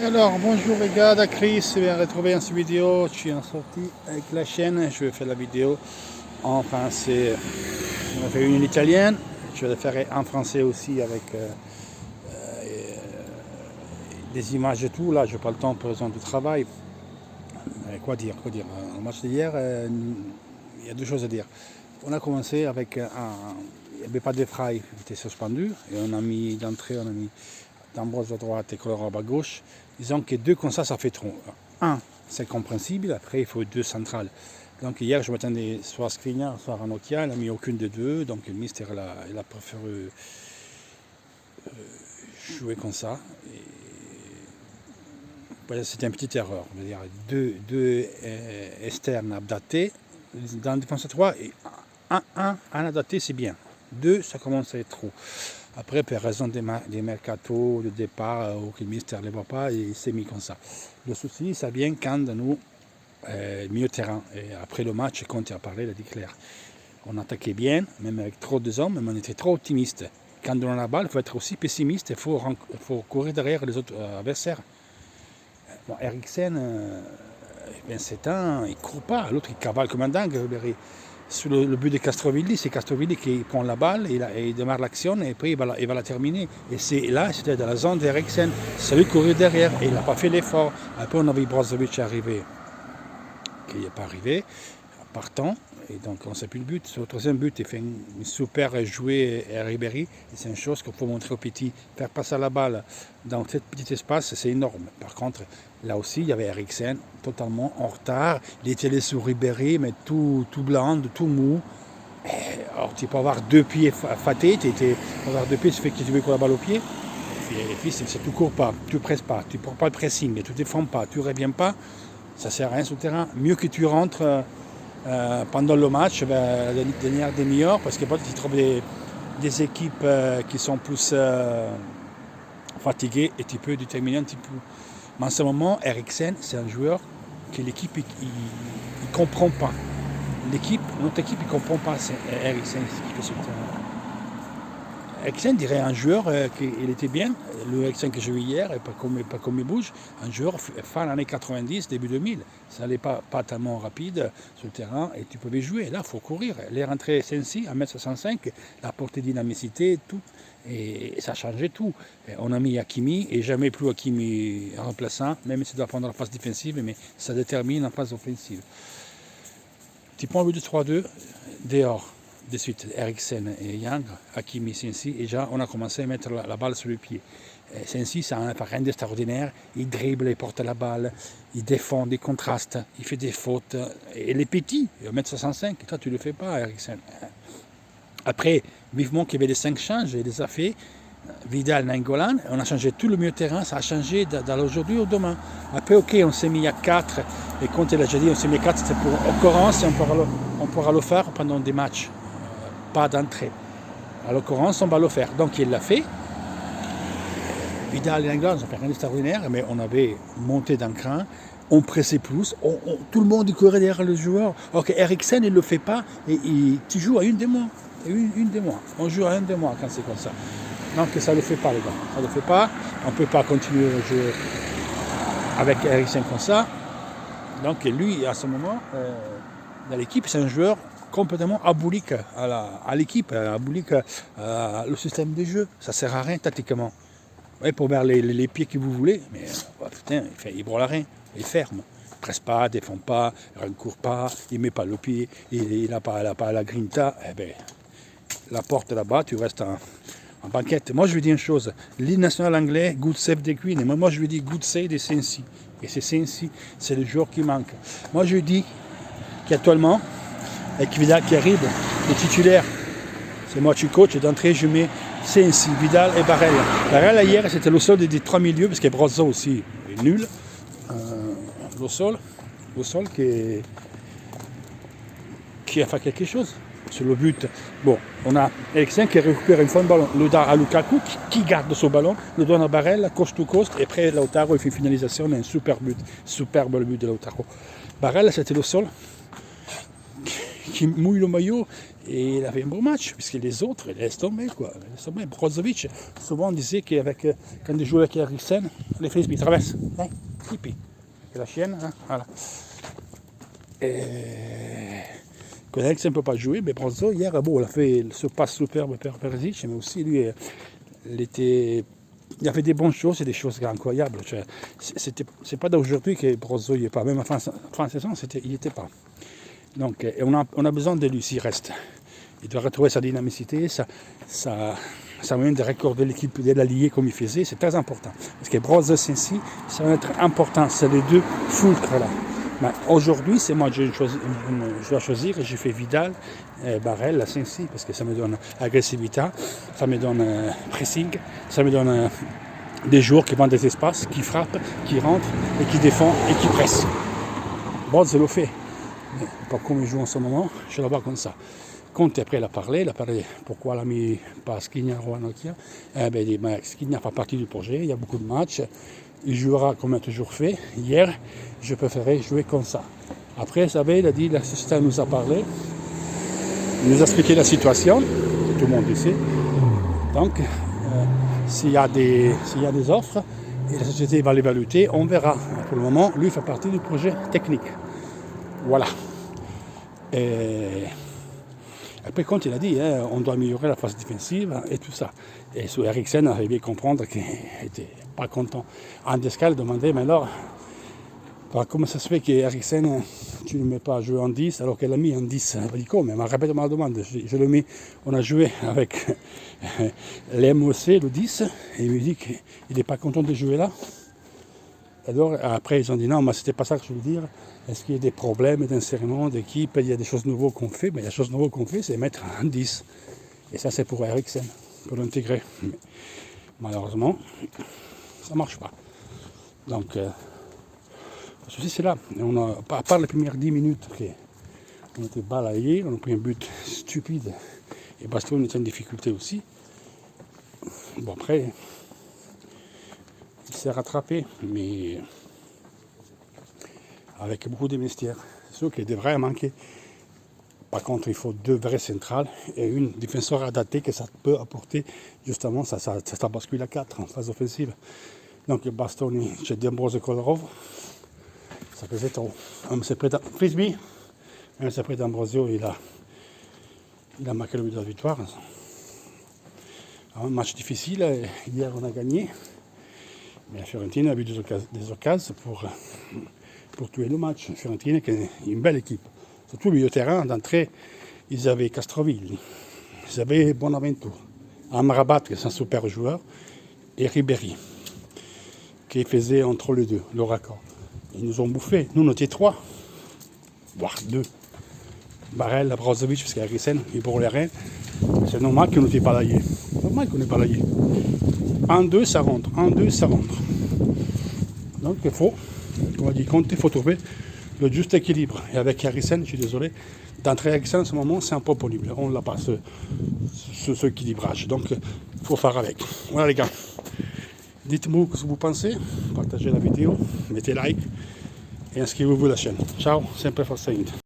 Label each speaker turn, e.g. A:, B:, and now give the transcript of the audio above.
A: Alors bonjour les gars, da Chris, bien retrouvé dans cette vidéo. Je suis en sortie avec la chaîne, je vais faire la vidéo en français. On a fait une en italienne, je vais la faire en français aussi avec des images et tout. Là je n'ai pas le temps pour raison du travail. Quoi dire au match d'hier, il y a deux choses à dire. On a commencé avec il n'y avait pas de frais, il était suspendu et on a mis d'entrée, on a mis d'Ambrose à droite et Kolarov à gauche. Disons que deux comme ça fait trop. Un, c'est compréhensible, après il faut deux centrales. Donc hier je m'attendais soit à Skriniar, soit à Nokia, il n'a mis aucune des deux, donc le Mister il a préféré jouer comme ça. C'était une petite erreur. On va dire deux externes adaptés dans la défense à 3 et un adapté c'est bien. Deux, ça commence à être trop. Après, pour raison des mercato, de départ, ou que le ministère ne les voit pas, il s'est mis comme ça. Le souci, ça vient quand nous, milieu terrain. Et après le match, quand il a parlé, il a dit clair. On attaquait bien, même avec trop de hommes, mais on était trop optimiste. Quand on a la balle, il faut être aussi pessimiste, il faut courir derrière les autres adversaires. Bon, Eriksen, 27 ans, il ne court pas, l'autre il cavale comme un dingue. Sur le but de Castrovilli, c'est Castrovilli qui prend la balle, il démarre l'action et puis il va la terminer. Et c'était dans la zone d'Eriksen, c'est lui qui courait derrière et il n'a pas fait l'effort. Après on a vu Brozovic arriver, qui n'est pas arrivé, partant, et donc on ne sait plus le but. Sur le troisième but, il fait une super jouée à Ribéry, et c'est une chose qu'il faut montrer aux petits. Faire passer la balle dans ce petit espace, c'est énorme. Par contre, là aussi, il y avait Eriksen totalement en retard. Il était allé sur Ribéry, mais tout blanc, tout mou. Alors, tu peux avoir deux pieds fatés, tu peux avoir deux pieds, ça fait que tu veux la balle au pied. Et puis, tu ne cours pas, tu ne presses pas, tu ne prends pas le pressing, tu ne défends pas, tu ne reviens pas. Ça ne sert à rien sur le terrain. Mieux que tu rentres pendant le match, la dernière demi-heure, parce que tu trouves des équipes qui sont plus fatiguées et tu peux déterminer un petit peu. Mais en ce moment, Eriksen, c'est un joueur que l'équipe ne comprend pas. Notre équipe ne comprend pas Eriksen, ce qu'il fait sur le terrain. Eriksen dirait un joueur qu'il était bien, le Eriksen que j'ai vu hier, pas comme il bouge, un joueur fin l'année 90, début 2000. Ça n'allait pas tellement rapide sur le terrain et tu pouvais jouer. Là, il faut courir. Les rentrées Sensi, 1m65, la portée dynamicité, tout. Et ça changeait tout. Et on a mis Hakimi et jamais plus Hakimi remplaçant, même s'il doit prendre la phase défensive, mais ça détermine la phase offensive. Tu prends le but de 3-2, dehors. De suite, Eriksen et Yang, Hakimi, Sensi, et déjà on a commencé à mettre la balle sur le pied. Sensi, ça n'a rien d'extraordinaire, il dribble, il porte la balle, il défend, il contraste, il fait des fautes. Et les petits, 1m65, toi tu ne le fais pas, Eriksen. Après, vivement qu'il y avait les 5 changes, il les a fait. Vidal, Nainggolan, on a changé tout le milieu de terrain, ça a changé d'aujourd'hui au demain. Après, ok, on s'est mis à 4, et quand il a déjà dit, on s'est mis à 4, c'était pour occurrence, et on pourra le faire pendant des matchs. Pas d'entrée. À l'occurrence, on va le faire. Donc il l'a fait. Vidal et Nainggolan, ça fait rien d'extraordinaire, mais on avait monté d'un cran, on pressait plus, tout le monde courait derrière le joueur. Ok, Eriksen, il ne le fait pas, et tu joues à une des mois. Une des mois. On joue à une des mois quand c'est comme ça. Donc ça ne le fait pas, les gars. Ça ne le fait pas. On ne peut pas continuer à jouer avec Eriksen comme ça. Donc lui, à ce moment, dans l'équipe, c'est un joueur complètement abolique à l'équipe, abolique au système de jeu. Ça ne sert à rien tactiquement. Ouais, pour faire les pieds que vous voulez, mais putain, il brûle à rien, il ferme. Il ne presse pas, il ne défend pas, il ne court pas, il ne met pas le pied, il n'a pas la grinta. Eh ben, la porte là-bas, tu restes en banquette. Moi, je lui dis une chose, l'hymne national anglais, good save de Queen, et moi, je lui dis good save de Sensi. Et c'est Sensi, c'est le joueur qui manque. Moi, je lui dis qu'actuellement, avec Vidal qui arrive, le titulaire, c'est moi qui coach, et d'entrée, je mets Sensi, Vidal et Barella. Barella, hier, c'était le sol des 3 milieux, parce que Brozo aussi est nul. Le sol qui a fait quelque chose. Sur le but, bon, on a Eriksen qui récupère une fois le ballon, le donne à Lukaku qui garde ce ballon, le donne à Barella, coast to coast, et après Lautaro il fait une finalisation, et un superbe but de Lautaro. Barella, c'était le sol qui mouille le maillot et il avait un bon match, puisque les autres, ils laissent tomber, quoi. Brozovic, souvent on disait qu'avec, quand il jouait avec Eriksen, les frisbees traversent. Hein, pipi. Et la chienne, hein, voilà. Quand Eriksen ne peut pas jouer, mais Brozo, hier, bon, il a fait ce passe superbe par Perisic, mais aussi lui, il a fait des bonnes choses et des choses incroyables. C'est pas d'aujourd'hui que Brozo n'y est pas. Même en France, il n'y était pas. Donc, on a besoin de lui s'il reste. Il doit retrouver sa dynamicité, sa moyen de recorder l'équipe, de l'allier comme il faisait. C'est très important. Parce que Brozo, Sensi, ça va être important. C'est les deux fulcres là. Mais aujourd'hui, c'est moi que je dois choisir et j'ai fait Vidal, Barrel, Sensi, parce que ça me donne agressivité, ça me donne pressing, ça me donne des joueurs qui vendent des espaces, qui frappent, qui rentrent et qui défendent et qui pressent. Brozo le fait. Mais pas comme il joue en ce moment, je la vois comme ça. Conte après il a parlé pourquoi il a mis pas Skriniar ou Anokia. Il dit Skriniar fait partie du projet, il y a beaucoup de matchs. Il jouera comme il a toujours fait. Hier, je préférais jouer comme ça. Après, vous savez, il a dit, la société nous a parlé, il nous a expliqué la situation, tout le monde le sait. Donc, s'il y a des offres, et la société va les évaluer, on verra. Pour le moment, lui fait partie du projet technique. Voilà. Et après, quand il a dit, on doit améliorer la phase défensive et tout ça. Et sur Eriksen, on avait bien comprendre qu'il n'était pas content. Andescal demandait, mais alors, comment ça se fait qu'Eriksen, tu ne le mets pas à jouer en 10 alors qu'elle a mis en 10? Il dit comment? Mais répète ma demande. Je le mets, on a joué avec l'MOC, le 10, et il me dit qu'il n'est pas content de jouer là. Alors, après, ils ont dit non, mais c'était pas ça que je veux dire. Est-ce qu'il y a des problèmes d'insériment d'équipe? Il y a des choses nouvelles qu'on fait. Mais la chose nouvelle qu'on fait, c'est mettre un 10. Et ça, c'est pour Eriksen, pour l'intégrer. Mais malheureusement, ça ne marche pas. Donc, le souci, c'est là. À part les premières 10 minutes, on était balayés, on a pris un but stupide. Et Baston était en difficulté aussi. Bon, après, il s'est rattrapé, mais avec beaucoup de vestiaires. C'est sûr qu'il devrait manquer. Par contre, il faut 2 vrais centrales et une défenseur adaptée que ça peut apporter justement, ça bascule à 4 en phase offensive. Donc Bastoni, j'ai D'Ambrosio Kolarov, ça faisait trop. Un c'est prêt Frisbee, un c'est prêt d'Ambrosio, il a marqué le but de la victoire. Un match difficile, hier on a gagné, mais la Fiorentina a eu des occasions pour tuer le match. Fiorentina qui est une belle équipe. Surtout le milieu de terrain, d'entrée, ils avaient Castrovilli, ils avaient Bonaventure, Amrabat, qui est un super joueur, et Ribéry, qui faisait entre les deux, le raccord. Ils nous ont bouffé. Nous, on était 3, voire 2. Barrel, Brozovic, parce qu'Eriksen, il bourre les reins. C'est normal qu'on n'était pas balayé. Normal qu'on est balayé. 1-2, ça rentre. 1-2, ça rentre. Donc, il faut, comme on dit Conte, il faut trouver le juste équilibre. Et avec Eriksen, je suis désolé, d'entrer Eriksen en ce moment, c'est impossible. On n'a pas ce équilibrage. Donc, il faut faire avec. Voilà les gars. Dites-moi ce que vous pensez. Partagez la vidéo, mettez like et inscrivez-vous à la chaîne. Ciao, sempre for saying.